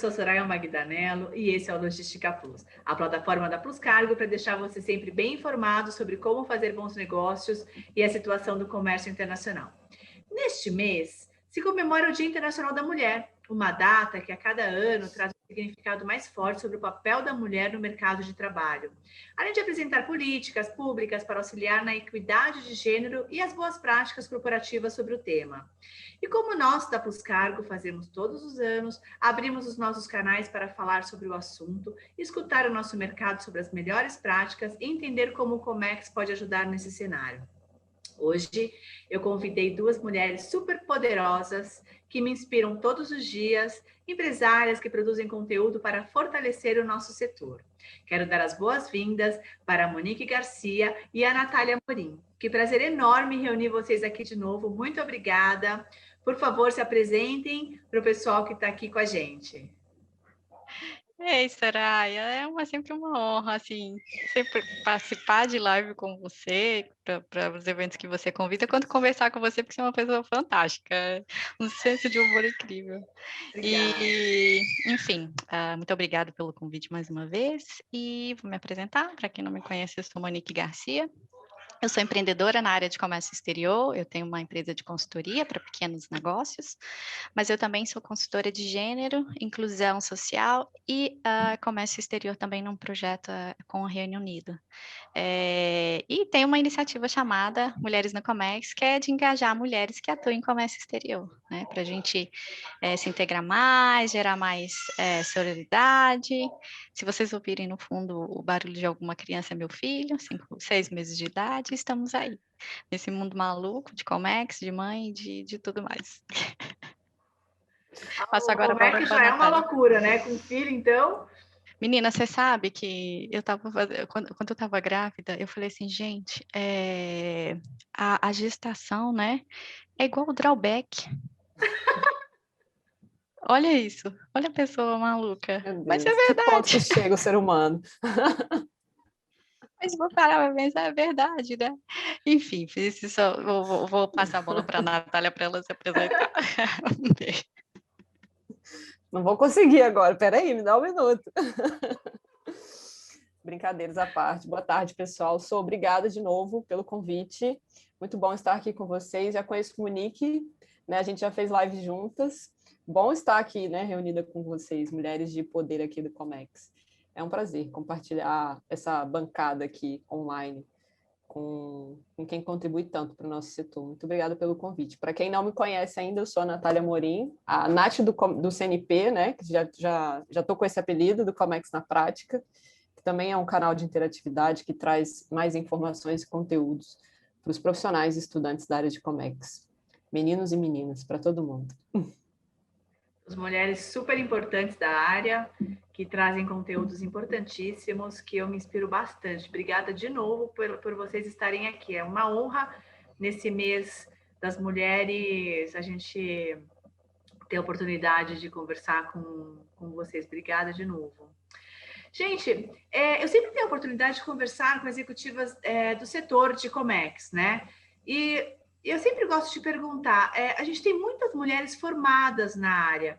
sou Soraya Magdanello e esse é o Logística Plus, a plataforma da Plus Cargo para deixar você sempre bem informado sobre como fazer bons negócios e a situação do comércio internacional. Neste mês, se comemora o Dia Internacional da Mulher, uma data que a cada ano traz um significado mais forte sobre o papel da mulher no mercado de trabalho, além de apresentar políticas públicas para auxiliar na equidade de gênero e as boas práticas corporativas sobre o tema. E como nós da Plus Cargo fazemos todos os anos, abrimos os nossos canais para falar sobre o assunto, escutar o nosso mercado sobre as melhores práticas e entender como o Comex pode ajudar nesse cenário. Hoje eu convidei duas mulheres super poderosas que me inspiram todos os dias, empresárias que produzem conteúdo para fortalecer o nosso setor. Quero dar as boas-vindas para a Monique Garcia e a Natália Amorim. Que prazer enorme reunir vocês aqui de novo. Muito obrigada. Por favor, se apresentem para o pessoal que está aqui com a gente. Ei, Soraya, sempre uma honra, assim, sempre participar de live com você, para os eventos que você convida, quando conversar com você, porque você é uma pessoa fantástica, um senso de humor incrível. Obrigada. Enfim, muito obrigada pelo convite mais uma vez, e vou me apresentar. Para quem não me conhece, eu sou Monique Garcia. Eu sou empreendedora na área de comércio exterior, eu tenho uma empresa de consultoria para pequenos negócios, mas eu também sou consultora de gênero, inclusão social e comércio exterior também num projeto com o Reino Unido. E tem uma iniciativa chamada Mulheres no Comex, que é de engajar mulheres que atuam em comércio exterior, né, para a gente se integrar mais, gerar mais sororidade. Se vocês ouvirem no fundo o barulho de alguma criança, é meu filho, 6 meses de idade, estamos aí, nesse mundo maluco de Comex, de mãe, de tudo mais. Passo agora a Como é palavra que para a já é uma Natália. loucura, né? Com filho, então. Menina, você sabe que eu estava quando eu estava grávida, eu falei assim, gente, a gestação, né, é igual o drawback. Olha isso, olha a pessoa maluca. Meu Mas é Deus, que ponto que verdade. chega o ser humano? Mas vou parar para pensar, é verdade, né? Enfim, fiz isso, vou passar a bola para a Natália para ela se apresentar. Não vou conseguir agora, peraí, me dá um minuto. Brincadeiras à parte. Boa tarde, pessoal. Obrigada de novo pelo convite. Muito bom estar aqui com vocês. Já conheço o Monique, né? A gente já fez live juntas. Bom estar aqui, né, reunida com vocês, mulheres de poder aqui do Comex. É um prazer compartilhar essa bancada aqui online com quem contribui tanto para o nosso setor. Muito obrigada pelo convite. Para quem não me conhece ainda, eu sou a Natália Amorim, a Nath do CNP, né? Que já estou com esse apelido do Comex na Prática, que também é um canal de interatividade que traz mais informações e conteúdos para os profissionais e estudantes da área de Comex. Meninos e meninas, para todo mundo. As mulheres super importantes da área, que trazem conteúdos importantíssimos, que eu me inspiro bastante. Obrigada de novo por vocês estarem aqui. É uma honra, nesse mês das mulheres, a gente ter a oportunidade de conversar com vocês. Obrigada de novo. Gente, eu sempre tenho a oportunidade de conversar com executivas do setor de Comex, né? E eu sempre gosto de perguntar, a gente tem muitas mulheres formadas na área,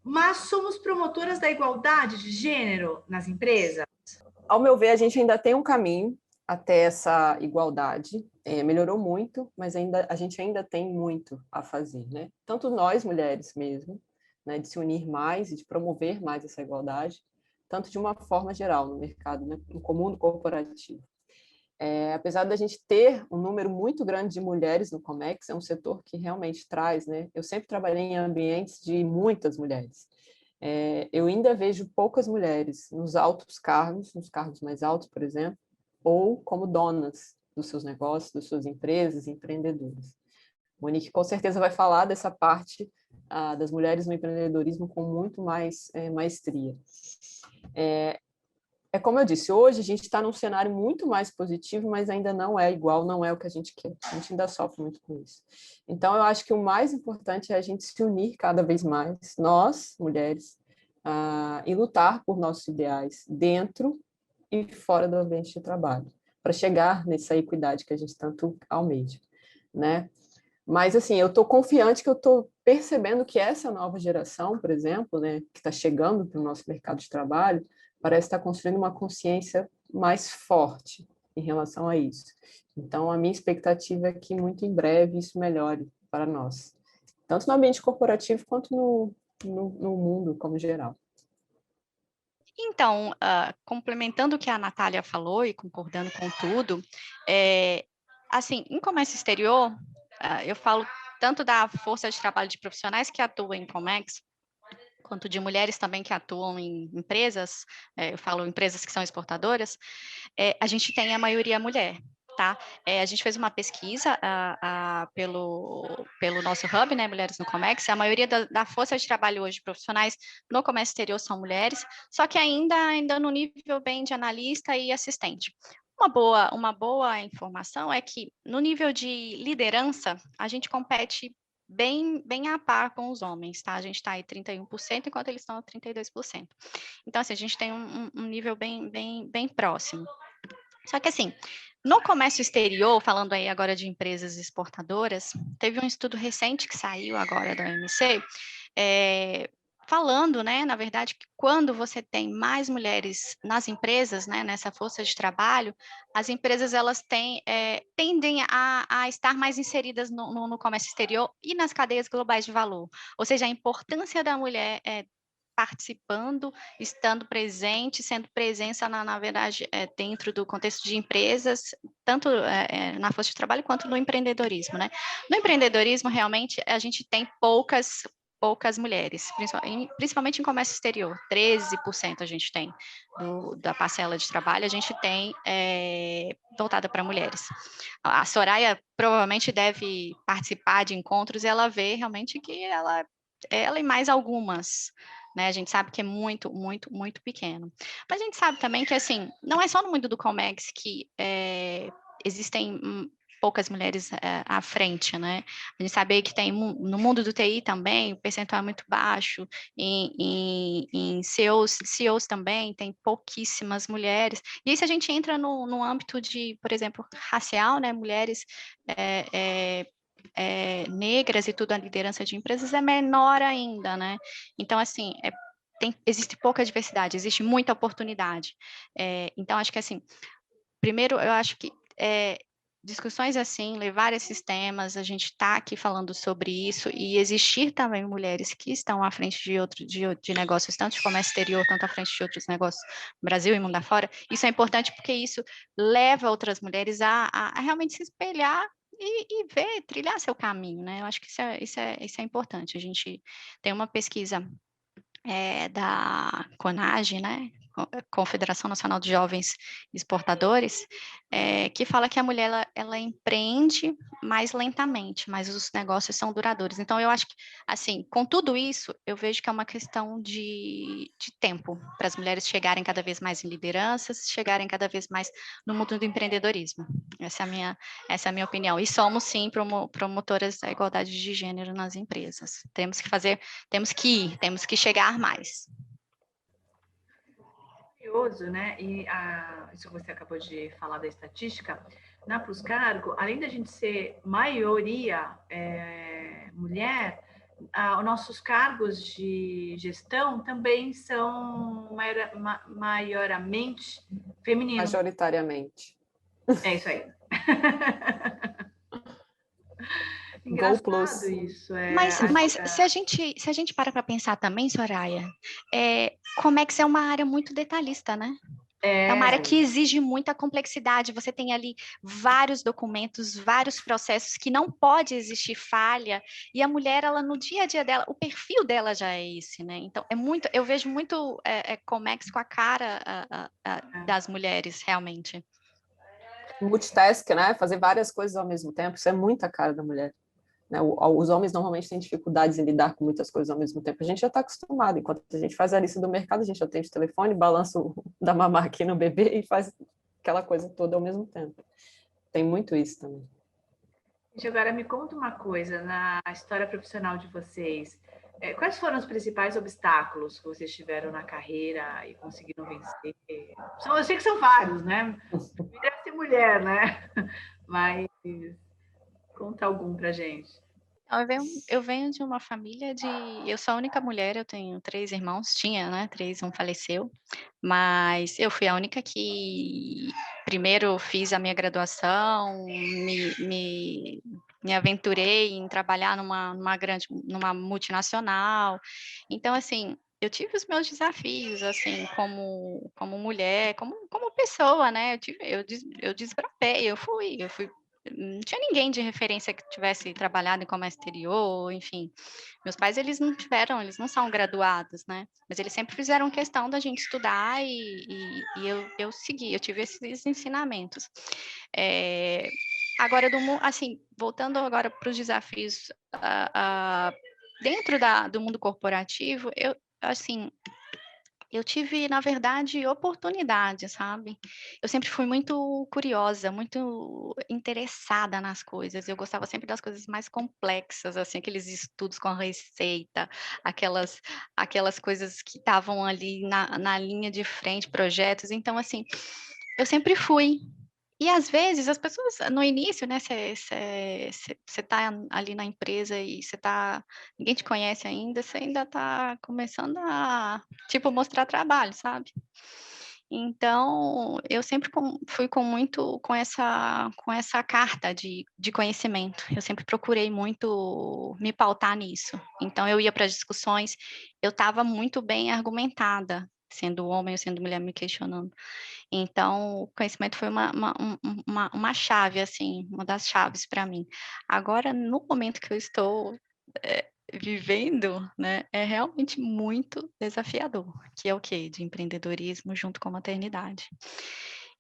mas somos promotoras da igualdade de gênero nas empresas? Ao meu ver, a gente ainda tem um caminho até essa igualdade. Melhorou muito, mas a gente ainda tem muito a fazer, né? Tanto nós, mulheres mesmo, né, de se unir mais e de promover mais essa igualdade, tanto de uma forma geral no mercado, né, no comum corporativo. Apesar da gente ter um número muito grande de mulheres no Comex, é um setor que realmente traz, né? Eu sempre trabalhei em ambientes de muitas mulheres. Eu ainda vejo poucas mulheres nos altos cargos, nos cargos mais altos, por exemplo, ou como donas dos seus negócios, das suas empresas, empreendedoras. Monique com certeza vai falar dessa parte das mulheres no empreendedorismo com muito mais maestria. Como eu disse, hoje a gente está num cenário muito mais positivo, mas ainda não é igual, não é o que a gente quer. A gente ainda sofre muito com isso. Então, eu acho que o mais importante é a gente se unir cada vez mais, nós, mulheres, e lutar por nossos ideais dentro e fora do ambiente de trabalho, para chegar nessa equidade que a gente tanto almeja, né? Mas, assim, eu estou confiante que eu estou percebendo que essa nova geração, por exemplo, né, que está chegando para o nosso mercado de trabalho, parece estar construindo uma consciência mais forte em relação a isso. Então, a minha expectativa é que muito em breve isso melhore para nós, tanto no ambiente corporativo quanto no mundo como geral. Então, complementando o que a Natália falou e concordando com tudo, assim, em comércio exterior, eu falo tanto da força de trabalho de profissionais que atuam em Comex, quanto de mulheres também que atuam em empresas, eu falo empresas que são exportadoras, a gente tem a maioria mulher, tá? A gente fez uma pesquisa pelo nosso hub, né, Mulheres no Comex, a maioria da força de trabalho hoje profissionais no comércio exterior são mulheres, só que ainda no nível bem de analista e assistente. Uma boa informação é que no nível de liderança, a gente compete bem a par com os homens, tá? A gente está aí 31%, enquanto eles estão a 32%. Então, assim, a gente tem um nível bem próximo. Só que, assim, no comércio exterior, falando aí agora de empresas exportadoras, teve um estudo recente que saiu agora da OMC, falando, né, na verdade, que quando você tem mais mulheres nas empresas, né, nessa força de trabalho, as empresas elas tendem a estar mais inseridas no comércio exterior e nas cadeias globais de valor. Ou seja, a importância da mulher participando, estando presente, sendo presença, na verdade, dentro do contexto de empresas, tanto na força de trabalho quanto no empreendedorismo, né? No empreendedorismo, realmente, a gente tem poucas mulheres, principalmente em comércio exterior, 13% a gente tem da parcela de trabalho, a gente tem voltada para mulheres. A Soraya provavelmente deve participar de encontros e ela vê realmente que ela e mais algumas, né? A gente sabe que é muito pequeno. Mas a gente sabe também que, assim, não é só no mundo do Comex que existem poucas mulheres à frente, né? A gente sabe que tem no mundo do TI também, o percentual é muito baixo, em CEOs também, tem pouquíssimas mulheres. E aí, se a gente entra no âmbito de, por exemplo, racial, né? Mulheres negras e tudo, a liderança de empresas é menor ainda, né? Então, assim, existe pouca diversidade, existe muita oportunidade. Então, acho que, assim, primeiro, eu acho que discussões assim, levar esses temas, a gente está aqui falando sobre isso e existir também mulheres que estão à frente de negócios, tanto de comércio exterior, tanto à frente de outros negócios, Brasil e mundo afora, isso é importante porque isso leva outras mulheres a realmente se espelhar e ver, trilhar seu caminho, né? Eu acho que isso é importante. A gente tem uma pesquisa da CONAGE, né? Confederação Nacional de Jovens Exportadores, que fala que a mulher ela empreende mais lentamente, mas os negócios são duradouros. Então, eu acho que, assim, com tudo isso, eu vejo que é uma questão de tempo para as mulheres chegarem cada vez mais em lideranças, chegarem cada vez mais no mundo do empreendedorismo. Essa é a minha opinião. E somos, sim, promotoras da igualdade de gênero nas empresas. Temos que chegar mais. Curioso, né? E isso que você acabou de falar da estatística, na Pluscargo, além da gente ser maioria mulher, os nossos cargos de gestão também são maioramente femininos. Majoritariamente. É isso aí. Go Plus. Isso. Mas se a gente para pensar também, Soraya, Comex é uma área muito detalhista, né? É uma área que exige muita complexidade. Você tem ali vários documentos, vários processos que não pode existir falha. E a mulher, ela no dia a dia dela, o perfil dela já é esse, né? Então, eu vejo muito Comex com a cara das mulheres, realmente. Multitask, né? Fazer várias coisas ao mesmo tempo, isso é muita cara da mulher. Né? Os homens normalmente têm dificuldades em lidar com muitas coisas ao mesmo tempo. A gente já está acostumado. Enquanto a gente faz a lista do mercado, a gente atende o telefone, balança da mamar aqui no bebê e faz aquela coisa toda ao mesmo tempo. Tem muito isso também. Gente, agora me conta uma coisa, na história profissional de vocês, quais foram os principais obstáculos que vocês tiveram na carreira e conseguiram vencer? Eu sei que são vários, né? Deve ser mulher, né? Mas Conta algum pra gente. Eu venho de uma família de... Eu sou a única mulher, eu tenho 3 irmãos, tinha, né, 3, um faleceu, mas eu fui a única que primeiro fiz a minha graduação, me aventurei em trabalhar numa multinacional. Então, assim, eu tive os meus desafios, assim, como mulher, como pessoa, né, eu desbravei, eu fui não tinha ninguém de referência que tivesse trabalhado em comércio exterior, enfim. Meus pais, eles não são graduados, né? Mas eles sempre fizeram questão da gente estudar e eu segui, eu tive esses ensinamentos. Agora, assim, voltando agora para os desafios dentro do mundo corporativo, eu tive, na verdade, oportunidade, sabe? Eu sempre fui muito curiosa, muito interessada nas coisas. Eu gostava sempre das coisas mais complexas, assim, aqueles estudos com a receita, aquelas coisas que estavam ali na linha de frente, projetos. Então, assim, eu sempre fui. E às vezes as pessoas, no início, né, você tá ali na empresa e ninguém te conhece ainda, você ainda tá começando a, tipo, mostrar trabalho, sabe? Então, eu sempre fui com essa carta de conhecimento. Eu sempre procurei muito me pautar nisso. Então, eu ia para as discussões, eu estava muito bem argumentada, sendo homem ou sendo mulher me questionando. Então, o conhecimento foi uma chave, assim, uma das chaves para mim. Agora, no momento que eu estou vivendo, né, é realmente muito desafiador, que é o quê? De empreendedorismo junto com a maternidade.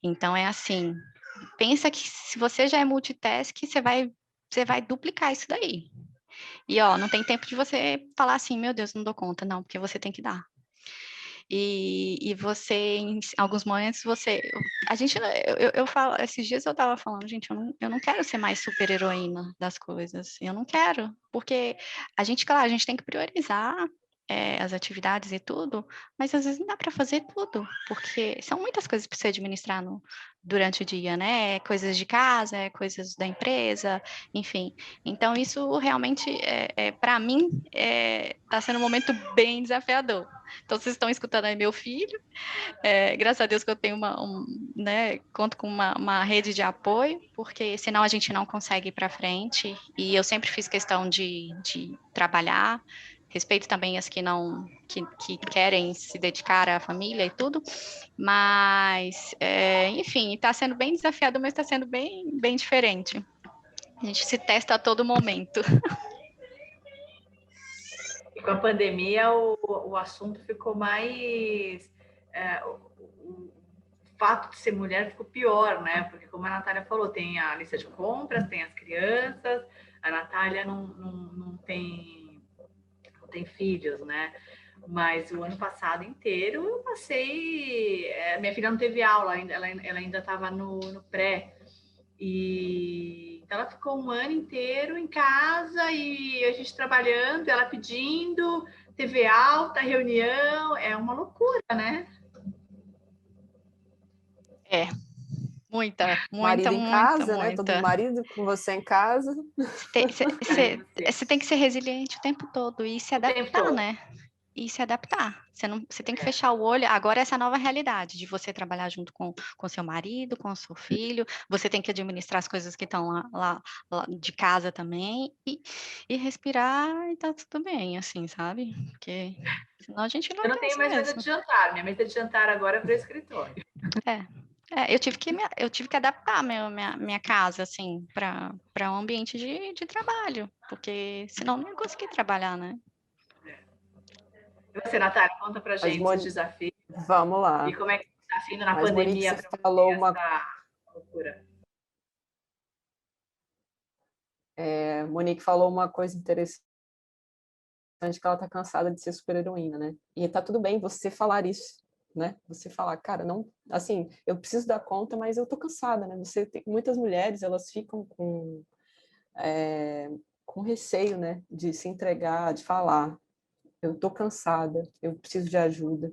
Então, é assim, pensa que se você já é multitask, você vai duplicar isso daí. E, ó, não tem tempo de você falar assim, meu Deus, não dou conta, não, porque você tem que dar. E você, em alguns momentos, a gente, eu falo, esses dias eu estava falando, gente, eu não quero ser mais super heroína das coisas, eu não quero, porque claro, a gente tem que priorizar as atividades e tudo, mas às vezes não dá para fazer tudo, porque são muitas coisas para você administrar durante o dia, né? Coisas de casa, coisas da empresa, enfim. Então, isso realmente, para mim, está sendo um momento bem desafiador. Então, vocês estão escutando aí meu filho. Graças a Deus que eu tenho né, conto com uma rede de apoio, porque senão a gente não consegue ir para frente. E eu sempre fiz questão de trabalhar. Respeito também as que querem se dedicar à família e tudo. Mas, enfim, está sendo bem desafiador, mas está sendo bem, bem diferente. A gente se testa a todo momento. E com a pandemia, o assunto ficou mais... o fato de ser mulher ficou pior, né? Porque, como a Natália falou, tem a lista de compras, tem as crianças, a Natália não tem filhos, né? Mas o ano passado inteiro eu passei... minha filha não teve aula, ela ainda estava no pré. Então ela ficou um ano inteiro em casa e a gente trabalhando, ela pedindo, TV alta, reunião, é uma loucura, né? Muita, Marido muita, em muita, casa, né? Todo muita. marido com você em casa. Você tem que ser resiliente o tempo todo e se O tempo adaptar, todo. né? E se adaptar. Você tem que fechar o olho. Agora, essa nova realidade de você trabalhar junto com seu marido, com o seu filho, você tem que administrar as coisas que estão lá de casa também e respirar e tá tudo bem, assim, sabe? Porque senão a gente Eu não tenho enlouquece mais mesa mesmo. de jantar, minha mesa de jantar agora é para o escritório. Eu tive que adaptar minha casa, assim, para um ambiente de trabalho, porque senão não ia conseguir trabalhar, né? E você, Natália, conta pra Mas, gente os desafios vamos e lá. como é que está sendo na Mas, Monique, pandemia você para você falou essa loucura. Monique falou uma coisa interessante, que ela está cansada de ser super-heroína, né? E tá tudo bem você falar isso, né? Você falar, cara, não, assim, eu preciso dar conta, mas eu tô cansada, né? Muitas mulheres, elas ficam com receio, né? De se entregar, de falar, eu tô cansada, eu preciso de ajuda.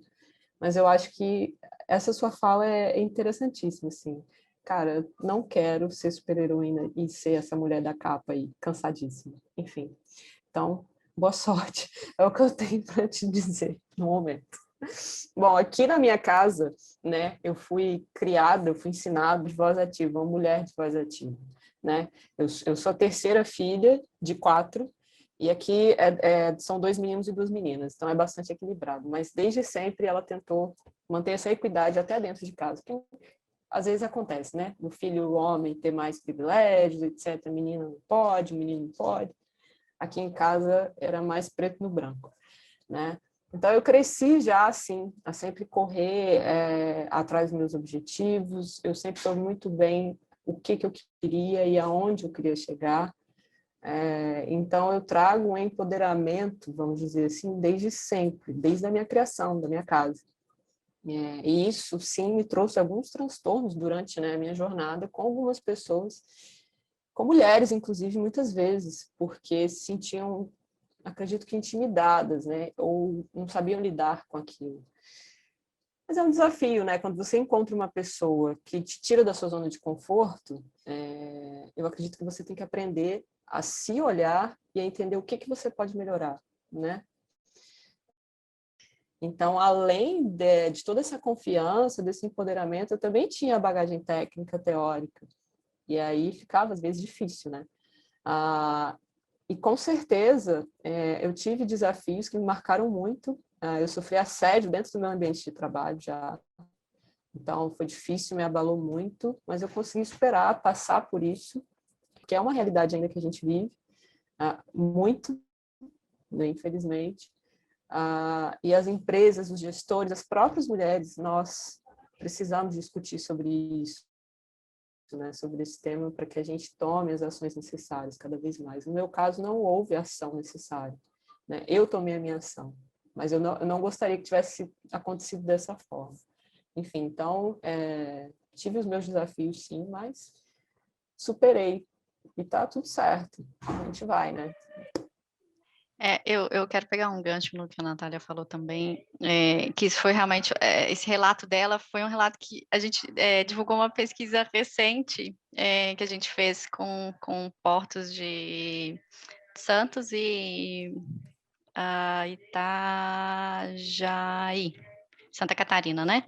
Mas eu acho que essa sua fala é interessantíssima, assim. cara, eu não quero ser super-heroína e ser essa mulher da capa aí, cansadíssima. Enfim, então, boa sorte. É o que eu tenho para te dizer no momento. Bom, aqui na minha casa, né, eu fui criada, eu fui ensinada de voz ativa, uma mulher de voz ativa, né? Eu sou a terceira filha de 4, e aqui são 2 meninos e 2 meninas, então é bastante equilibrado, mas desde sempre ela tentou manter essa equidade até dentro de casa, que às vezes acontece, né? O filho, o homem, ter mais privilégios, etc. A menina não pode, o menino não pode. Aqui em casa era mais preto no branco, né? Então, eu cresci já, assim, a sempre correr atrás dos meus objetivos. Eu sempre soube muito bem o que eu queria e aonde eu queria chegar. Então, eu trago um empoderamento, vamos dizer assim, desde sempre, desde a minha criação, da minha casa. E isso, sim, me trouxe alguns transtornos durante, né, a minha jornada com algumas pessoas, com mulheres, inclusive, muitas vezes, porque se sentiam, acredito que intimidadas, né, ou não sabiam lidar com aquilo. Mas é um desafio, né, quando você encontra uma pessoa que te tira da sua zona de conforto, eu acredito que você tem que aprender a se olhar e a entender o que você pode melhorar, né? Então, além de toda essa confiança, desse empoderamento, eu também tinha a bagagem técnica, teórica. E aí ficava, às vezes, difícil, né? E, com certeza, eu tive desafios que me marcaram muito. Eu sofri assédio dentro do meu ambiente de trabalho já. Então, foi difícil, me abalou muito, mas eu consegui superar, passar por isso, que é uma realidade ainda que a gente vive, muito, né, infelizmente. E as empresas, os gestores, as próprias mulheres, nós precisamos discutir sobre isso, né, sobre esse tema, para que a gente tome as ações necessárias cada vez mais. No meu caso, não houve ação necessária, né? Eu tomei a minha ação, mas eu não gostaria que tivesse acontecido dessa forma. Enfim, então, tive os meus desafios, sim, mas superei. E tá tudo certo. A gente vai, né? Eu quero pegar um gancho no que a Natália falou também, que isso foi realmente, esse relato dela foi um relato que a gente divulgou uma pesquisa recente que a gente fez com portos de Santos e Itajaí, Santa Catarina, né?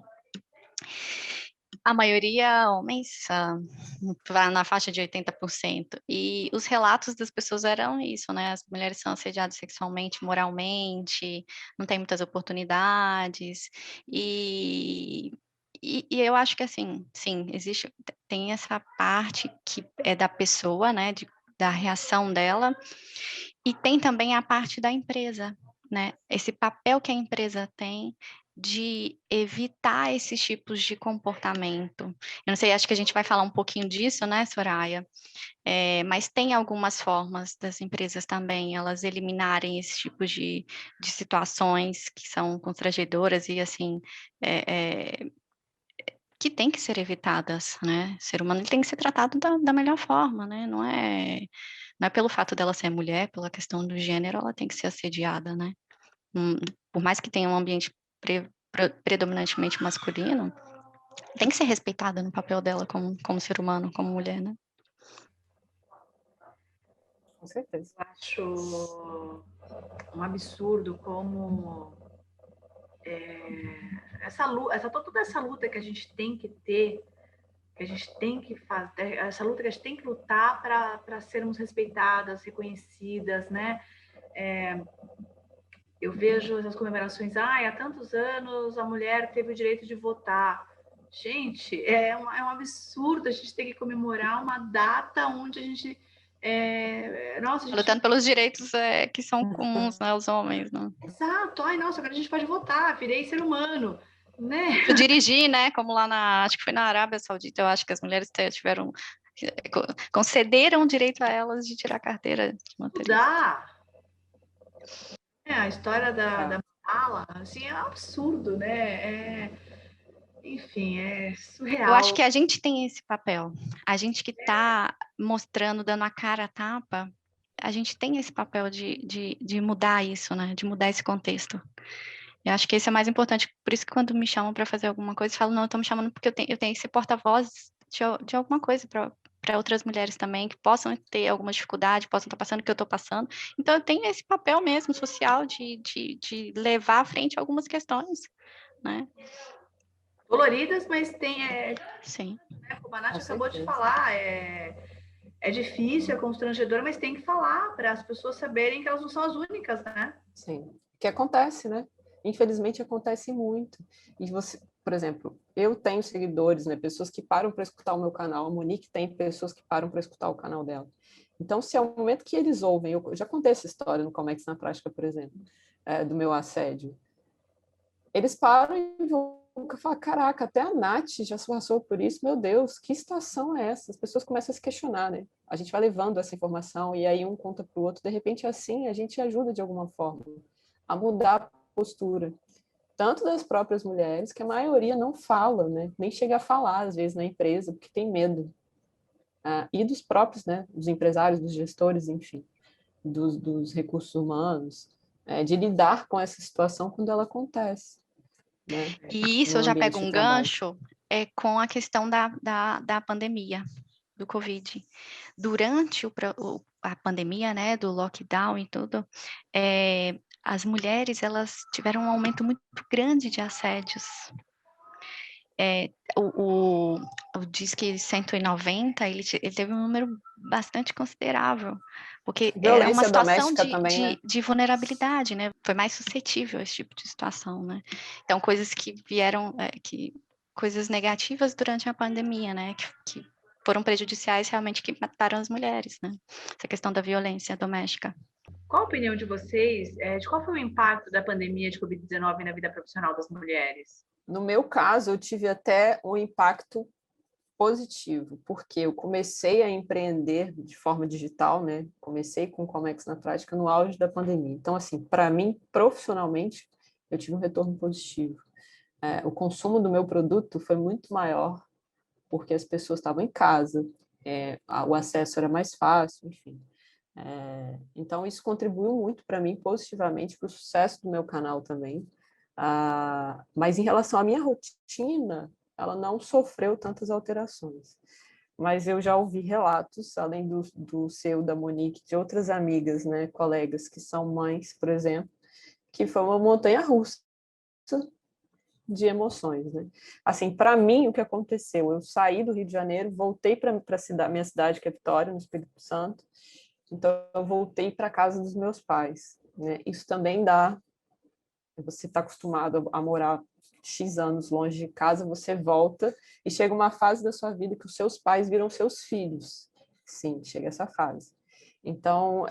A maioria homens, vai na faixa de 80%. E os relatos das pessoas eram isso, né? As mulheres são assediadas sexualmente, moralmente, não tem muitas oportunidades. E eu acho que, assim, sim, tem essa parte que é da pessoa, né? Da reação dela. E tem também a parte da empresa, né? Esse papel que a empresa tem de evitar esses tipos de comportamento. Eu não sei, acho que a gente vai falar um pouquinho disso, né, Soraya? Mas tem algumas formas das empresas também, elas eliminarem esse tipo de situações que são constrangedoras e, assim, que tem que ser evitadas, né? O ser humano ele tem que ser tratado da melhor forma, né? Não é pelo fato dela ser mulher, pela questão do gênero, ela tem que ser assediada, né? Por mais que tenha um ambiente predominantemente masculino, tem que ser respeitada no papel dela como ser humano, como mulher, né? Com certeza. Eu acho um absurdo como toda essa luta que a gente tem que ter, que a gente tem que fazer, essa luta que a gente tem que lutar para sermos respeitadas, reconhecidas, né? Eu vejo essas comemorações, há tantos anos a mulher teve o direito de votar. Gente, é um absurdo a gente ter que comemorar uma data onde a gente... Lutando pelos direitos que são comuns, né, aos homens, né? Exato. Ai, nossa, agora a gente pode votar, virei ser humano, né? Eu dirigi, né, como lá acho que foi na Arábia Saudita, eu acho que as mulheres concederam o direito a elas de tirar a carteira de motorista. Mudar. A história da mala, assim, é um absurdo, né? Enfim, é surreal. Eu acho que a gente tem esse papel. A gente que está mostrando, dando a cara a tapa, a gente tem esse papel de mudar isso, né? De mudar esse contexto. Eu acho que esse é mais importante. Por isso que quando me chamam para fazer alguma coisa, eu falo, não, eu estou me chamando porque eu tenho que ser porta-voz de alguma coisa para outras mulheres também, que possam ter alguma dificuldade, possam estar passando o que eu estou passando. Então, eu tenho esse papel mesmo social de levar à frente algumas questões, né? Doloridas, mas Sim. Como a Nath acabou de falar, é difícil, é constrangedor, mas tem que falar para as pessoas saberem que elas não são as únicas, né? Sim, que acontece, né? Infelizmente acontece muito. E você, por exemplo, eu tenho seguidores, né? Pessoas que param para escutar o meu canal. A Monique tem pessoas que param para escutar o canal dela. Então, se é o momento que eles ouvem, eu já contei essa história no Comex na Prática, por exemplo, do meu assédio. Eles param e vão falar, caraca, até a Nath já passou por isso, meu Deus, que situação é essa? As pessoas começam a se questionar, né? A gente vai levando essa informação e aí um conta para o outro, de repente assim a gente ajuda de alguma forma a mudar a postura, tanto das próprias mulheres, que a maioria não fala, né? Nem chega a falar, às vezes, na empresa, porque tem medo. E dos próprios, né? Dos empresários, dos gestores, enfim, dos recursos humanos, de lidar com essa situação quando ela acontece. Né? E isso eu já pego um gancho com a questão da pandemia, do Covid. Durante a pandemia, né, do lockdown e tudo, as mulheres, elas tiveram um aumento muito grande de assédios. O Disque 190, ele teve um número bastante considerável, porque era uma situação de vulnerabilidade, né? Foi mais suscetível a esse tipo de situação, né? Então, coisas que vieram, coisas negativas durante a pandemia, né? Que foram prejudiciais realmente, que mataram as mulheres, né? Essa questão da violência doméstica. Qual a opinião de vocês de qual foi o impacto da pandemia de Covid-19 na vida profissional das mulheres? No meu caso, eu tive até um impacto positivo, porque eu comecei a empreender de forma digital, né? Comecei com o Comex na Prática no auge da pandemia. Então, assim, para mim, profissionalmente, eu tive um retorno positivo. O consumo do meu produto foi muito maior, porque as pessoas estavam em casa, o acesso era mais fácil, enfim. Então, isso contribuiu muito para mim positivamente para o sucesso do meu canal também. Mas em relação à minha rotina, ela não sofreu tantas alterações. Mas eu já ouvi relatos, além do seu, da Monique, de outras amigas, né, colegas que são mães, por exemplo, que foi uma montanha-russa de emoções, né? Assim, para mim, o que aconteceu? Eu saí do Rio de Janeiro, voltei para minha cidade, que é Vitória, no Espírito Santo. Então, eu voltei para a casa dos meus pais, né? Isso também dá. Você está acostumado a morar X anos longe de casa, você volta e chega uma fase da sua vida que os seus pais viram seus filhos. Sim, chega essa fase. Então,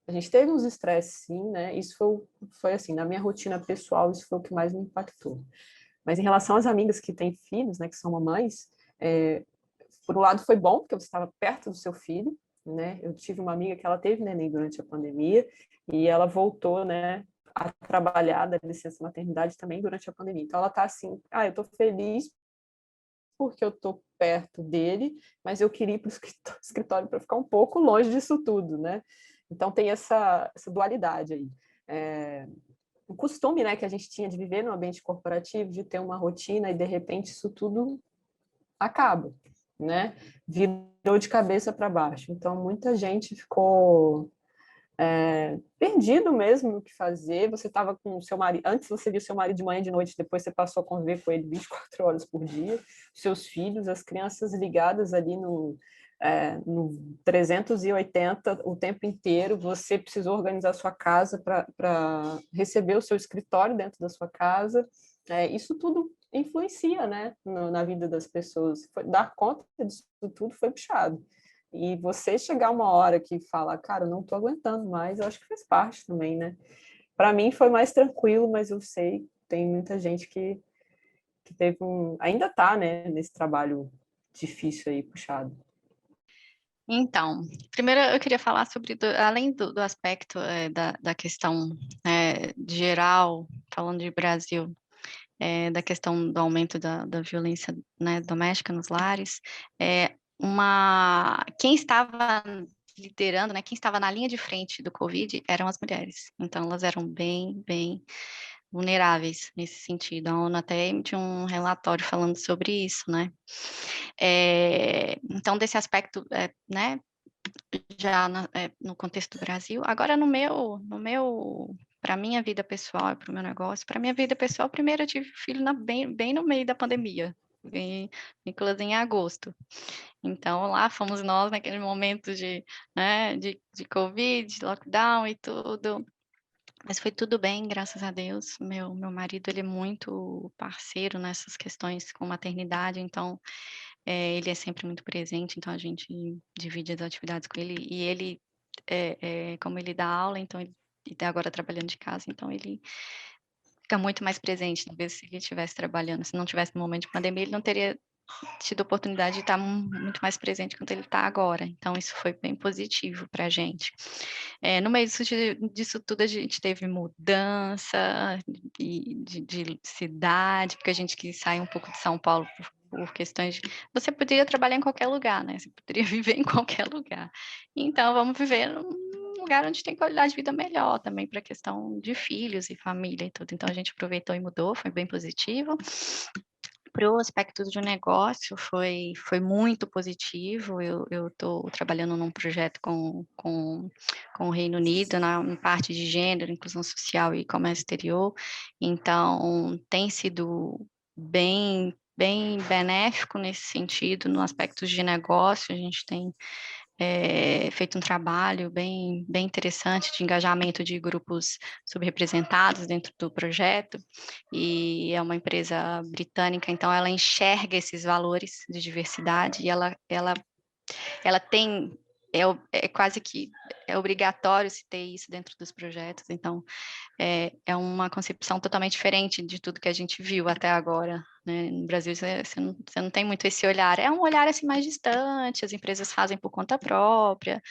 a gente teve uns estresses, sim, né? Isso foi assim, na minha rotina pessoal, isso foi o que mais me impactou. Mas em relação às amigas que têm filhos, né, que são mamães, por um lado foi bom, porque você estava perto do seu filho, né? Eu tive uma amiga que ela teve neném durante a pandemia e ela voltou, né, a trabalhar da licença maternidade também durante a pandemia. Então ela está assim, eu estou feliz porque eu estou perto dele, mas eu queria ir para o escritório para ficar um pouco longe disso tudo, né? Então tem essa dualidade aí. O costume, né, que a gente tinha de viver no ambiente corporativo, de ter uma rotina e de repente isso tudo acaba, né? Virou de cabeça para baixo. Então muita gente ficou perdido mesmo no que fazer. Você estava com o seu marido, antes você via o seu marido de manhã e de noite, depois você passou a conviver com ele 24 horas por dia, seus filhos, as crianças ligadas ali no 380 o tempo inteiro, você precisou organizar a sua casa para receber o seu escritório dentro da sua casa. Isso tudo influencia, né, na vida das pessoas. Dar conta disso tudo foi puxado. E você chegar uma hora que fala, cara, eu não estou aguentando mais, eu acho que faz parte também, né? Para mim foi mais tranquilo, mas eu sei, tem muita gente que teve ainda está, né, nesse trabalho difícil aí, puxado. Então, primeiro eu queria falar sobre, além do aspecto da questão geral, falando de Brasil, da questão do aumento da violência, né, doméstica nos lares, quem estava liderando, né, quem estava na linha de frente do Covid eram as mulheres. Então, elas eram bem vulneráveis nesse sentido. A ONU até emitiu um relatório falando sobre isso, né? Então, desse aspecto, né, já no contexto do Brasil. Agora, para minha vida pessoal e para o meu negócio, para minha vida pessoal, primeiro eu tive filho bem no meio da pandemia, Nicolas em agosto. Então, lá fomos nós naquele momento né, de Covid, lockdown e tudo. Mas foi tudo bem, graças a Deus. Meu marido, ele é muito parceiro nessas questões com maternidade, então ele é sempre muito presente, então a gente divide as atividades com ele. E ele, como ele dá aula, então ele está agora trabalhando de casa, então ele fica muito mais presente. Talvez se ele estivesse trabalhando, se não tivesse no momento de pandemia, ele não teria tido a oportunidade de estar muito mais presente quanto ele está agora. Então, isso foi bem positivo para a gente. No meio disso tudo, a gente teve mudança de cidade, porque a gente quis sair um pouco de São Paulo por questões de... Você poderia trabalhar em qualquer lugar, né? Você poderia viver em qualquer lugar. Então, vamos viver num lugar onde tem qualidade de vida melhor também para a questão de filhos e família e tudo. Então, a gente aproveitou e mudou, foi bem positivo. Para o aspecto de negócio, foi muito positivo. Eu estou trabalhando num projeto com o Reino Unido, na parte de gênero, inclusão social e comércio exterior. Então, tem sido bem benéfico nesse sentido, no aspecto de negócio. A gente tem feito um trabalho bem interessante de engajamento de grupos subrepresentados dentro do projeto, e é uma empresa britânica, então ela enxerga esses valores de diversidade e ela tem, quase que obrigatório se ter isso dentro dos projetos, então é uma concepção totalmente diferente de tudo que a gente viu até agora, né? No Brasil, você não tem muito esse olhar. É um olhar assim mais distante, as empresas fazem por conta própria,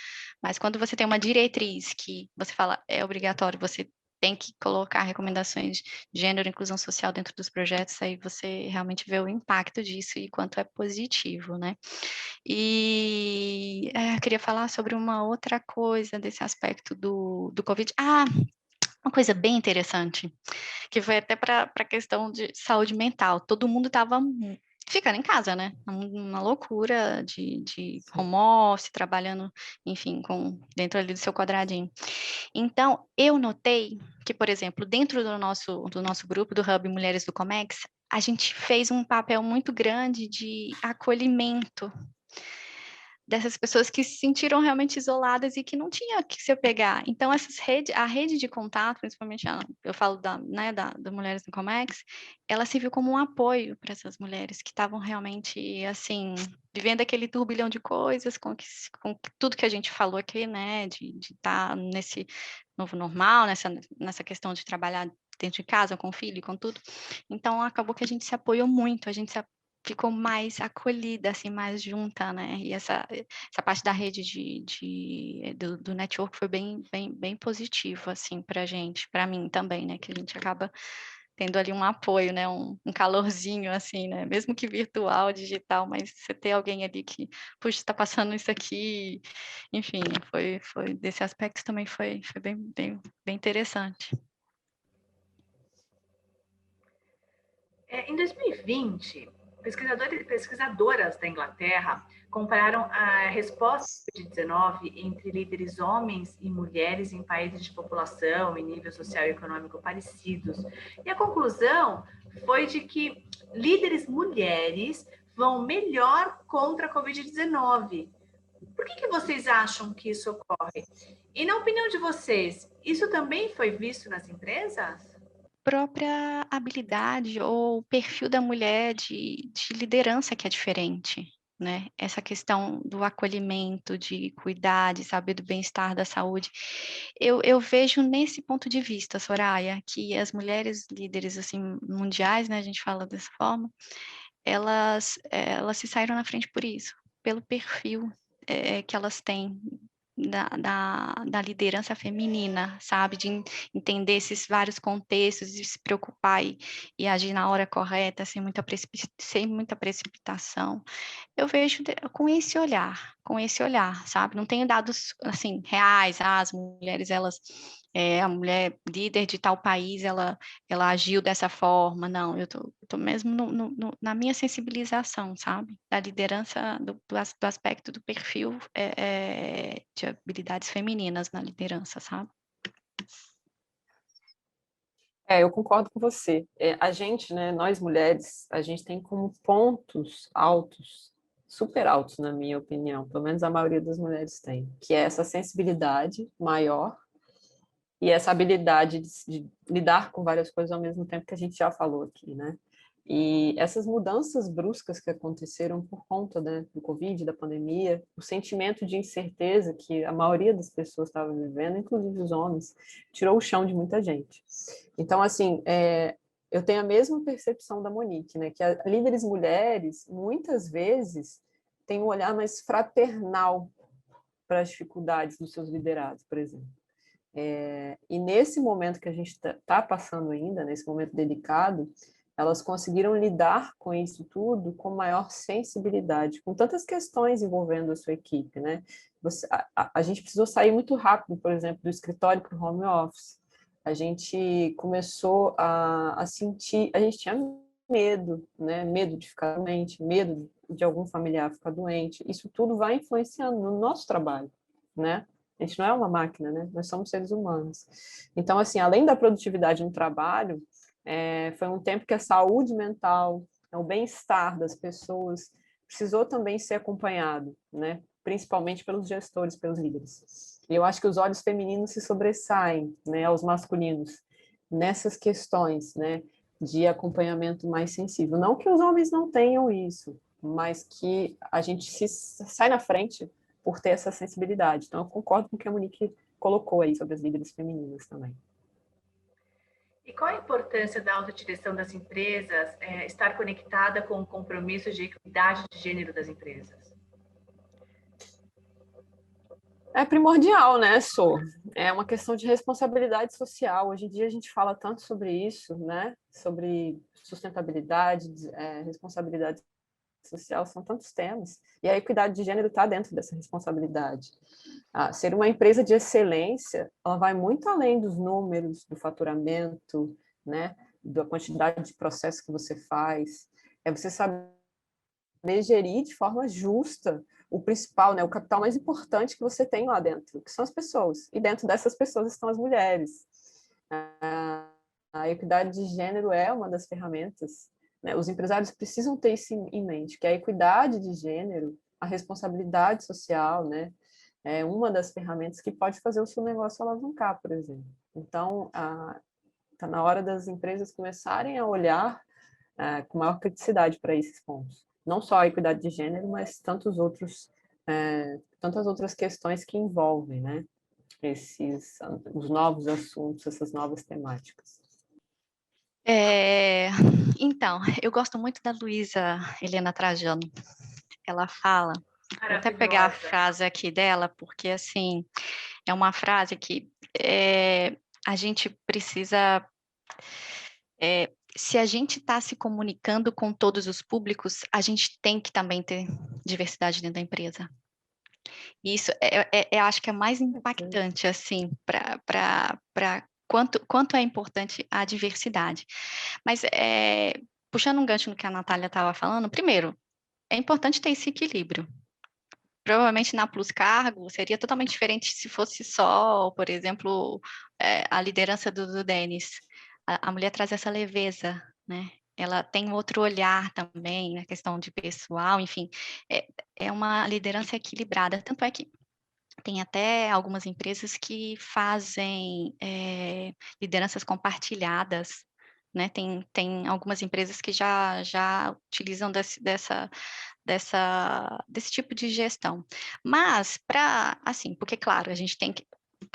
mas quando você tem uma diretriz que você fala é obrigatório, você tem que colocar recomendações de gênero e inclusão social dentro dos projetos, aí você realmente vê o impacto disso e quanto é positivo, né? E eu queria falar sobre uma outra coisa desse aspecto do Covid. Uma coisa bem interessante, que foi até para a questão de saúde mental. Todo mundo estava ficando em casa, né? Uma loucura de home office, trabalhando, enfim, dentro ali do seu quadradinho. Então, eu notei que, por exemplo, dentro do nosso grupo, do Hub Mulheres do Comex, a gente fez um papel muito grande de acolhimento dessas pessoas que se sentiram realmente isoladas e que não tinha que se apegar. Então, a rede de contato, principalmente eu falo da Mulheres no Comex, ela se viu como um apoio para essas mulheres que estavam realmente, assim, vivendo aquele turbilhão de coisas, com tudo que a gente falou aqui, né, de estar nesse novo normal, nessa questão de trabalhar dentro de casa, com o filho, com tudo. Então, acabou que a gente se apoiou muito, a gente ficou mais acolhida, assim, mais junta, né? E essa parte da rede do network foi bem positivo, assim, para a gente, para mim também, né? Que a gente acaba tendo ali um apoio, né? Um calorzinho, assim, né? Mesmo que virtual, digital, mas você ter alguém ali que, puxa, está passando isso aqui, enfim, foi desse aspecto também foi bem interessante. Em 2020, pesquisadoras da Inglaterra compararam a resposta à Covid-19 entre líderes homens e mulheres em países de população e nível social e econômico parecidos. E a conclusão foi de que líderes mulheres vão melhor contra a Covid-19. Por que vocês acham que isso ocorre? E na opinião de vocês, isso também foi visto nas empresas? Própria habilidade ou perfil da mulher de liderança que é diferente, né? Essa questão do acolhimento, de cuidar, de saber do bem-estar, da saúde. Eu vejo nesse ponto de vista, Soraya, que as mulheres líderes assim mundiais, né, a gente fala dessa forma, elas se saíram na frente por isso, pelo perfil que elas têm da liderança feminina, sabe? De entender esses vários contextos, de se preocupar e agir na hora correta, sem muita precipitação. Eu vejo com esse olhar, sabe? Não tenho dados, assim, reais, as mulheres, elas a mulher líder de tal país, ela agiu dessa forma. Não, eu tô mesmo na minha sensibilização, sabe? Da liderança, do aspecto do perfil de habilidades femininas na liderança, sabe? Eu concordo com você. A gente, né, nós mulheres, a gente tem como pontos altos, super altos, na minha opinião, pelo menos a maioria das mulheres tem, que é essa sensibilidade maior e essa habilidade de lidar com várias coisas ao mesmo tempo, que a gente já falou aqui, né? E essas mudanças bruscas que aconteceram por conta, né, do Covid, da pandemia, o sentimento de incerteza que a maioria das pessoas estava vivendo, inclusive os homens, tirou o chão de muita gente. Então, assim, eu tenho a mesma percepção da Monique, né, que líderes mulheres, muitas vezes, têm um olhar mais fraternal para as dificuldades dos seus liderados, por exemplo. E nesse momento que a gente está passando ainda, nesse momento delicado, elas conseguiram lidar com isso tudo com maior sensibilidade, com tantas questões envolvendo a sua equipe, né? A gente precisou sair muito rápido, por exemplo, do escritório para o home office. A gente começou a sentir, a gente tinha medo, né? Medo de ficar doente, medo de algum familiar ficar doente. Isso tudo vai influenciando no nosso trabalho, né? A gente não é uma máquina, né? Nós somos seres humanos. Então, assim, além da produtividade no trabalho, foi um tempo que a saúde mental, o bem-estar das pessoas precisou também ser acompanhado, né? Principalmente pelos gestores, pelos líderes. E eu acho que os olhos femininos se sobressaem, né, aos masculinos nessas questões, né, de acompanhamento mais sensível. Não que os homens não tenham isso, mas que a gente sai na frente por ter essa sensibilidade. Então, eu concordo com o que a Monique colocou aí sobre as líderes femininas também. E qual a importância da autodireção das empresas estar conectada com o compromisso de equidade de gênero das empresas? É primordial, né, Sô? É uma questão de responsabilidade social. Hoje em dia a gente fala tanto sobre isso, né? Sobre sustentabilidade, responsabilidade social, são tantos temas. E a equidade de gênero está dentro dessa responsabilidade. Ser uma empresa de excelência, ela vai muito além dos números, do faturamento, né? Da quantidade de processos que você faz. É você saber gerir de forma justa o principal, né, o capital mais importante que você tem lá dentro, que são as pessoas. E dentro dessas pessoas estão as mulheres. A equidade de gênero é uma das ferramentas, né? Os empresários precisam ter isso em mente, que a equidade de gênero, a responsabilidade social, né, é uma das ferramentas que pode fazer o seu negócio alavancar, por exemplo. Então, está na hora das empresas começarem a olhar com maior criticidade para esses pontos. Não só a equidade de gênero, mas tantas outras questões que envolvem, né, os novos assuntos, essas novas temáticas. Então, eu gosto muito da Luísa Helena Trajano. Ela fala, vou até pegar a frase aqui dela, porque, assim, é uma frase que a gente precisa... se a gente está se comunicando com todos os públicos, a gente tem que também ter diversidade dentro da empresa. Isso, eu acho que é mais impactante, assim, para quanto é importante a diversidade. Mas, puxando um gancho no que a Natália estava falando, primeiro, é importante ter esse equilíbrio. Provavelmente na Plus Cargo seria totalmente diferente se fosse só, por exemplo, a liderança do Denis. A mulher traz essa leveza, né? Ela tem outro olhar também, na questão de pessoal, enfim, é uma liderança equilibrada. Tanto é que tem até algumas empresas que fazem lideranças compartilhadas, né? Tem algumas empresas que já utilizam desse tipo de gestão. Mas, assim, porque, claro, a gente tem que...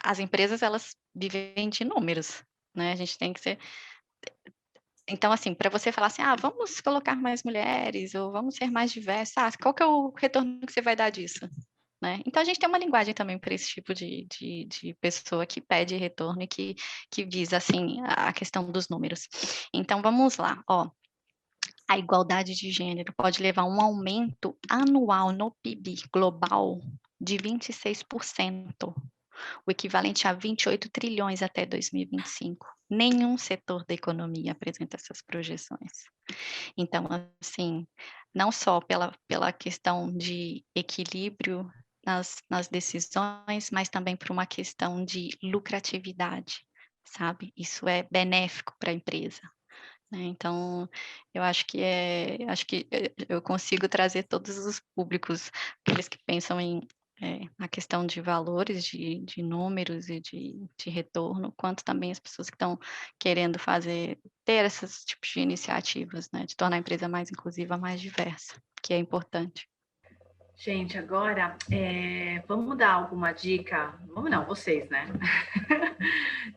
As empresas, elas vivem de números, né? A gente tem que ser... Então, assim, para você falar assim, vamos colocar mais mulheres, ou vamos ser mais diversos, qual que é o retorno que você vai dar disso? Né? Então, a gente tem uma linguagem também para esse tipo de pessoa que pede retorno e que diz, assim, a questão dos números. Então, vamos lá, a igualdade de gênero pode levar a um aumento anual no PIB global de 26%, o equivalente a 28 trilhões até 2025. Nenhum setor da economia apresenta essas projeções. Então, assim, não só pela questão de equilíbrio nas decisões, mas também por uma questão de lucratividade, sabe? Isso é benéfico para a empresa, né? Então, eu acho que eu consigo trazer todos os públicos, aqueles que pensam na questão de valores, de números e de retorno, quanto também as pessoas que estão querendo ter esses tipos de iniciativas, né? De tornar a empresa mais inclusiva, mais diversa, que é importante. Gente, agora vamos dar alguma dica? Vamos não, vocês, né?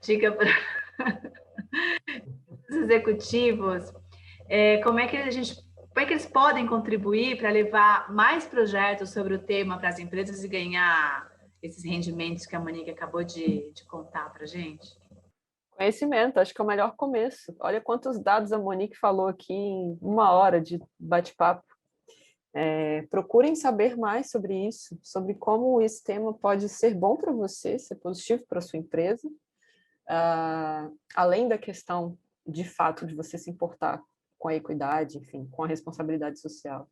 Dica para os executivos. Como é que eles podem contribuir para levar mais projetos sobre o tema para as empresas e ganhar esses rendimentos que a Monique acabou de contar para a gente? Conhecimento, acho que é o melhor começo. Olha quantos dados a Monique falou aqui em 1 hora de bate-papo. Procurem saber mais sobre isso, sobre como esse tema pode ser bom para você, ser positivo para a sua empresa, além da questão, de fato, de você se importar com a equidade, enfim, com a responsabilidade social.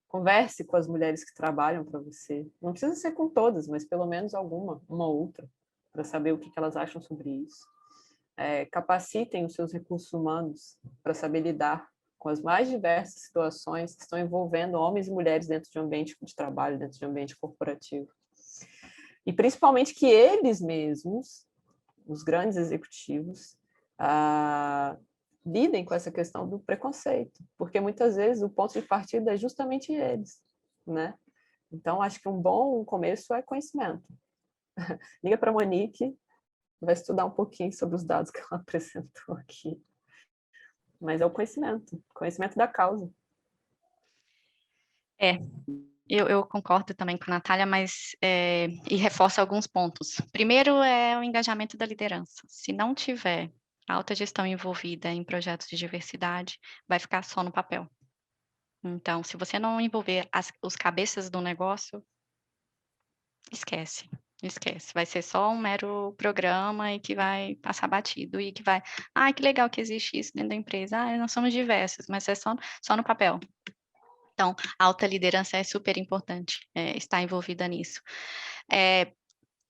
Converse com as mulheres que trabalham para você. Não precisa ser com todas, mas pelo menos uma outra, para saber o que elas acham sobre isso. Capacitem os seus recursos humanos para saber lidar com as mais diversas situações que estão envolvendo homens e mulheres dentro de um ambiente de trabalho, dentro de um ambiente corporativo. E principalmente que eles mesmos, os grandes executivos, lidem com essa questão do preconceito, porque muitas vezes o ponto de partida é justamente eles, né? Então, acho que um bom começo é conhecimento. Liga para a Monique, vai estudar um pouquinho sobre os dados que ela apresentou aqui. Mas é o conhecimento da causa. Eu concordo também com a Natália, mas e reforço alguns pontos. Primeiro é o engajamento da liderança. Se não tiver alta gestão envolvida em projetos de diversidade, vai ficar só no papel. Então, se você não envolver os cabeças do negócio, esquece. Vai ser só um mero programa e que vai passar batido e que vai, que legal que existe isso dentro da empresa. Nós somos diversos, mas é só no papel. Então, a alta liderança é super importante, estar envolvida nisso.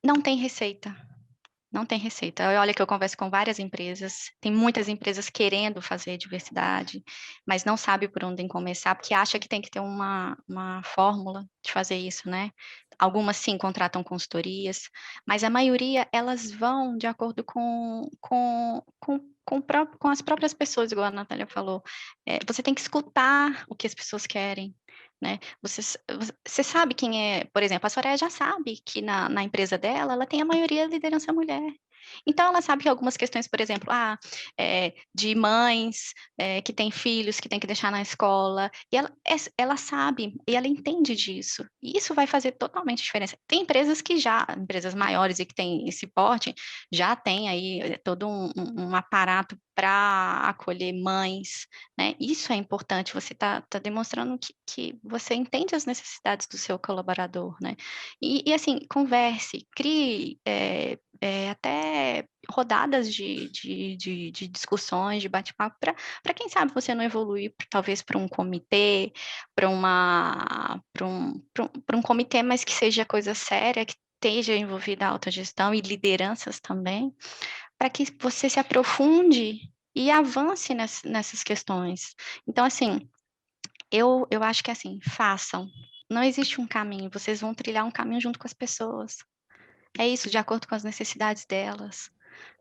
Não tem receita. Não tem receita. Olha que eu converso com várias empresas, tem muitas empresas querendo fazer diversidade, mas não sabe por onde começar, porque acha que tem que ter uma fórmula de fazer isso, né? Algumas, sim, contratam consultorias, mas a maioria, elas vão de acordo com as próprias pessoas, igual a Natália falou. Você tem que escutar o que as pessoas querem, né? Você sabe quem é, por exemplo, a Soraya já sabe que na empresa dela, ela tem a maioria liderança mulher. Então, ela sabe que algumas questões, por exemplo, de mães que têm filhos que tem que deixar na escola, e ela sabe, e ela entende disso. E isso vai fazer totalmente diferença. Tem empresas empresas maiores e que têm esse porte, já tem aí todo um aparato para acolher mães, né? Isso é importante, você tá demonstrando que você entende as necessidades do seu colaborador, né? E assim, converse, crie até rodadas de discussões, de bate-papo, para quem sabe você não evoluir, talvez para um comitê, para um comitê, mas que seja coisa séria, que esteja envolvida a autogestão e lideranças também, para que você se aprofunde e avance nessas questões. Então, assim, eu acho que, assim, façam. Não existe um caminho, vocês vão trilhar um caminho junto com as pessoas. É isso, de acordo com as necessidades delas,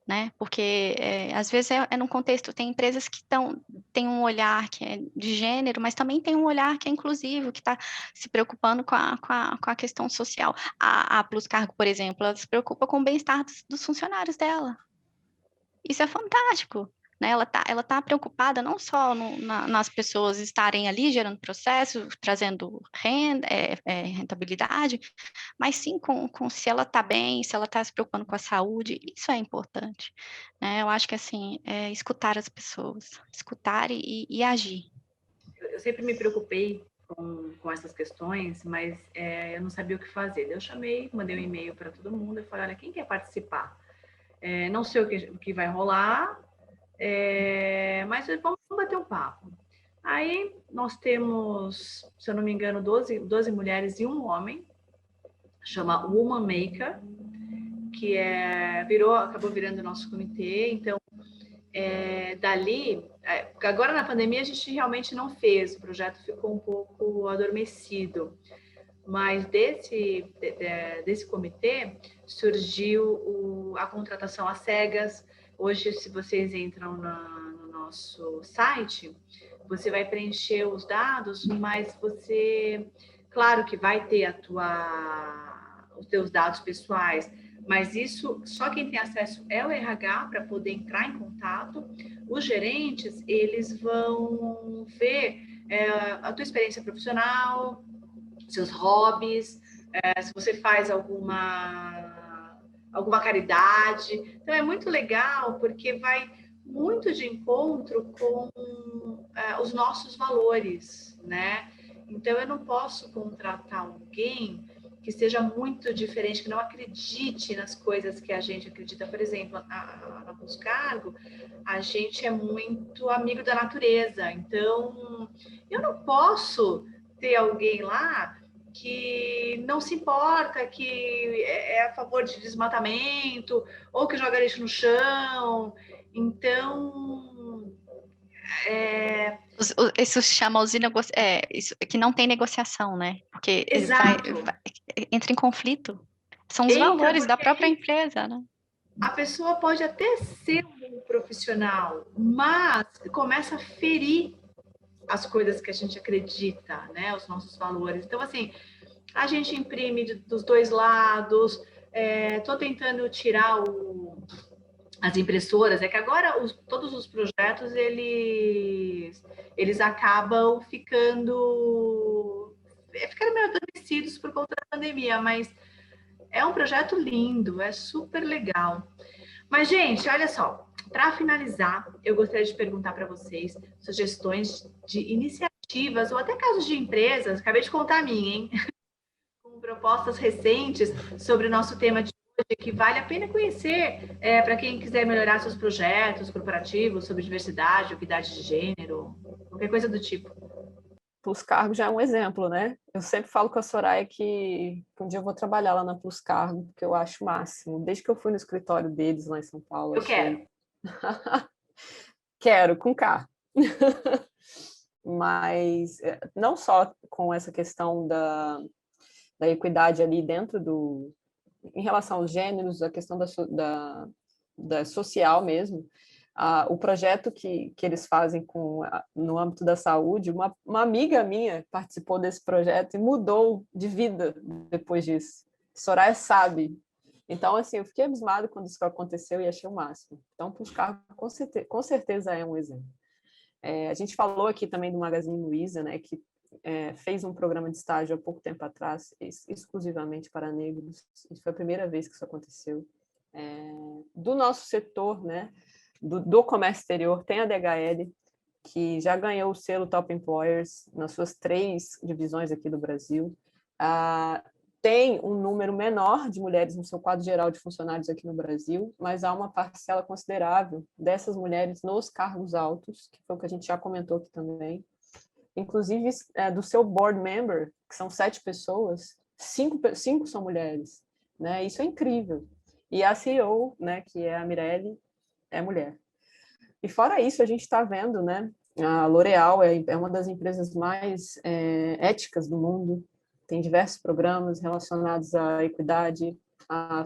né? Porque, às vezes, num contexto, tem empresas que têm um olhar que é de gênero, mas também tem um olhar que é inclusivo, que está se preocupando com a questão social. A Plus Cargo, por exemplo, ela se preocupa com o bem-estar dos funcionários dela. Isso é fantástico, né? Ela tá preocupada não só nas pessoas estarem ali gerando processo, trazendo rentabilidade, mas sim com se ela está bem, se ela está se preocupando com a saúde, isso é importante, né? Eu acho que, assim, escutar as pessoas, escutar e agir. Eu sempre me preocupei com essas questões, mas eu não sabia o que fazer. Eu chamei, mandei um e-mail para todo mundo e falei, olha, quem quer participar? Não sei o que vai rolar, mas vamos bater um papo. Aí nós temos, se eu não me engano, 12 mulheres e um homem, chama Woman Maker, que acabou virando o nosso comitê. Então, dali, agora na pandemia a gente realmente não fez, o projeto ficou um pouco adormecido, mas desse comitê surgiu a contratação às cegas. Hoje, se vocês entram no nosso site, você vai preencher os dados, mas claro que vai ter os teus dados pessoais, mas isso só quem tem acesso é o RH para poder entrar em contato. Os gerentes, eles vão ver a tua experiência profissional, seus hobbies, se você faz alguma caridade. Então, é muito legal, porque vai muito de encontro com os nossos valores, né? Então, eu não posso contratar alguém que seja muito diferente, que não acredite nas coisas que a gente acredita. Por exemplo, na Plus Cargo, a gente é muito amigo da natureza. Então, eu não posso ter alguém lá que não se importa, que é a favor de desmatamento, ou que joga lixo no chão. Então, Isso chama isso, que não tem negociação, né? Porque exato. Entra em conflito. São os Entra, valores da própria empresa, né? A pessoa pode até ser um profissional, mas começa a ferir as coisas que a gente acredita, né? Os nossos valores. Então, assim, a gente imprime dos dois lados. Estou tentando tirar as impressoras. É que agora todos os projetos eles acabam ficando meio adormecidos por conta da pandemia, mas é um projeto lindo, é super legal. Mas, gente, olha só, para finalizar, eu gostaria de perguntar para vocês sugestões de iniciativas ou até casos de empresas, acabei de contar a minha, hein? Com propostas recentes sobre o nosso tema de hoje, que vale a pena conhecer para quem quiser melhorar seus projetos corporativos sobre diversidade, equidade de gênero, qualquer coisa do tipo. Plus Cargo já é um exemplo, né? Eu sempre falo com a Soraya que um dia eu vou trabalhar lá na Plus Cargo, porque eu acho o máximo. Desde que eu fui no escritório deles lá em São Paulo, Eu quero. Quero, com K. Mas não só com essa questão da equidade ali dentro em relação aos gêneros, a questão da social mesmo, o projeto que eles fazem no âmbito da saúde, uma amiga minha participou desse projeto e mudou de vida depois disso. Soraya sabe. Então, assim, eu fiquei abismada quando isso aconteceu e achei o máximo. Então, Plus Cargo, com certeza é um exemplo. A gente falou aqui também do Magazine Luiza, né, que fez um programa de estágio há pouco tempo atrás, exclusivamente para negros. Isso foi a primeira vez que isso aconteceu. Do nosso setor, né, do comércio exterior, tem a DHL, que já ganhou o selo Top Employers nas suas 3 divisões aqui do Brasil. Tem um número menor de mulheres no seu quadro geral de funcionários aqui no Brasil, mas há uma parcela considerável dessas mulheres nos cargos altos, que foi o que a gente já comentou aqui também. Inclusive, do seu board member, que são 7 pessoas, 5 são mulheres, né? Isso é incrível. E a CEO, né, que é a Mirelle, é mulher. E fora isso, a gente está vendo, né, a L'Oréal é uma das empresas mais éticas do mundo, tem diversos programas relacionados à equidade, à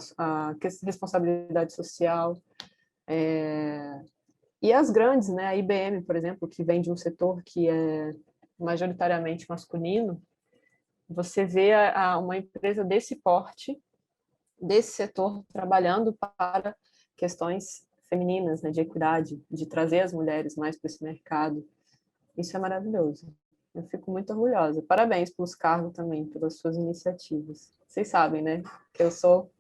responsabilidade social, e as grandes, né, a IBM, por exemplo, que vem de um setor que é majoritariamente masculino, você vê uma empresa desse porte, desse setor, trabalhando para questões femininas, né, de equidade, de trazer as mulheres mais para esse mercado. Isso é maravilhoso. Eu fico muito orgulhosa. Parabéns Plus Cargo também, pelas suas iniciativas. Vocês sabem, né, que eu sou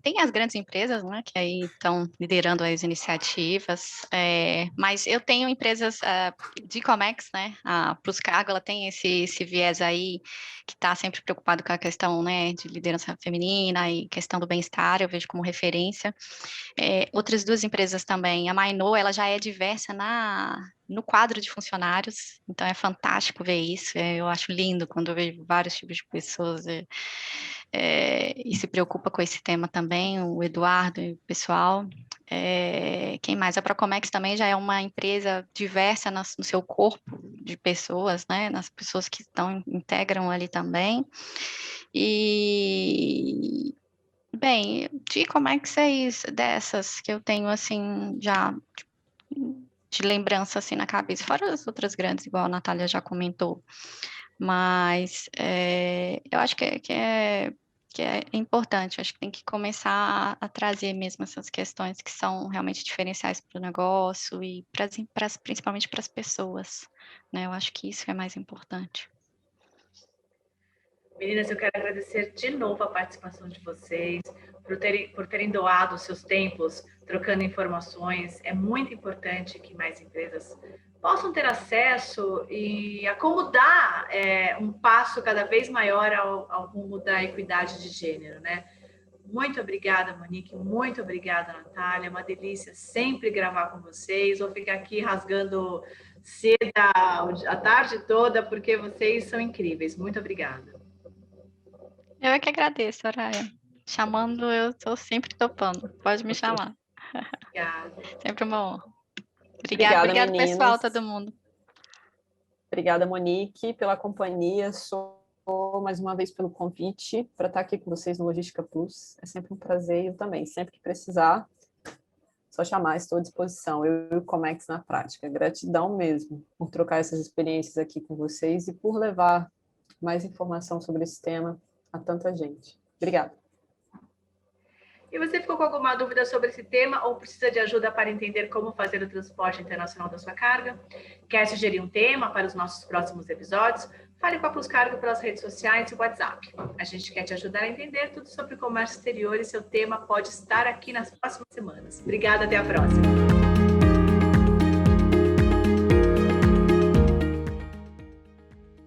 Tem as grandes empresas, né, que aí estão liderando as iniciativas, mas eu tenho empresas de Comex, né, a Pluscargo, ela tem esse viés aí que está sempre preocupado com a questão, né, de liderança feminina e questão do bem-estar, eu vejo como referência. Outras duas empresas também, a Mainô, ela já é diversa no quadro de funcionários, então é fantástico ver isso, eu acho lindo quando eu vejo vários tipos de pessoas e se preocupa com esse tema também, o Eduardo e o pessoal. Quem mais? A Procomex também já é uma empresa diversa no seu corpo de pessoas, né? Nas pessoas que integram ali também. E, bem, de Comex é isso, dessas que eu tenho, assim, já de lembrança, assim, na cabeça, fora as outras grandes, igual a Natália já comentou. Mas eu acho que é importante, acho que tem que começar a trazer mesmo essas questões que são realmente diferenciais para o negócio e principalmente para as pessoas, né? Eu acho que isso é mais importante. Meninas, eu quero agradecer de novo a participação de vocês, por terem doado os seus tempos, trocando informações. É muito importante que mais empresas possam ter acesso e acomodar um passo cada vez maior ao rumo da equidade de gênero, né? Muito obrigada, Monique. Muito obrigada, Natália. É uma delícia sempre gravar com vocês. Vou ficar aqui rasgando seda a tarde toda, porque vocês são incríveis. Muito obrigada. Eu é que agradeço, Soraya. Chamando, eu estou sempre topando. Pode me chamar. Obrigada. Sempre uma honra. Obrigada, pessoal, todo mundo. Obrigada, Monique, pela companhia. Mais uma vez pelo convite para estar aqui com vocês no Logística Plus. É sempre um prazer, eu também. Sempre que precisar, só chamar, estou à disposição. Eu e o Comex na prática. Gratidão mesmo por trocar essas experiências aqui com vocês e por levar mais informação sobre esse tema a tanta gente. Obrigada. E você ficou com alguma dúvida sobre esse tema ou precisa de ajuda para entender como fazer o transporte internacional da sua carga? Quer sugerir um tema para os nossos próximos episódios? Fale com a Pluscargo pelas redes sociais e WhatsApp. A gente quer te ajudar a entender tudo sobre comércio exterior e seu tema pode estar aqui nas próximas semanas. Obrigada, até a próxima.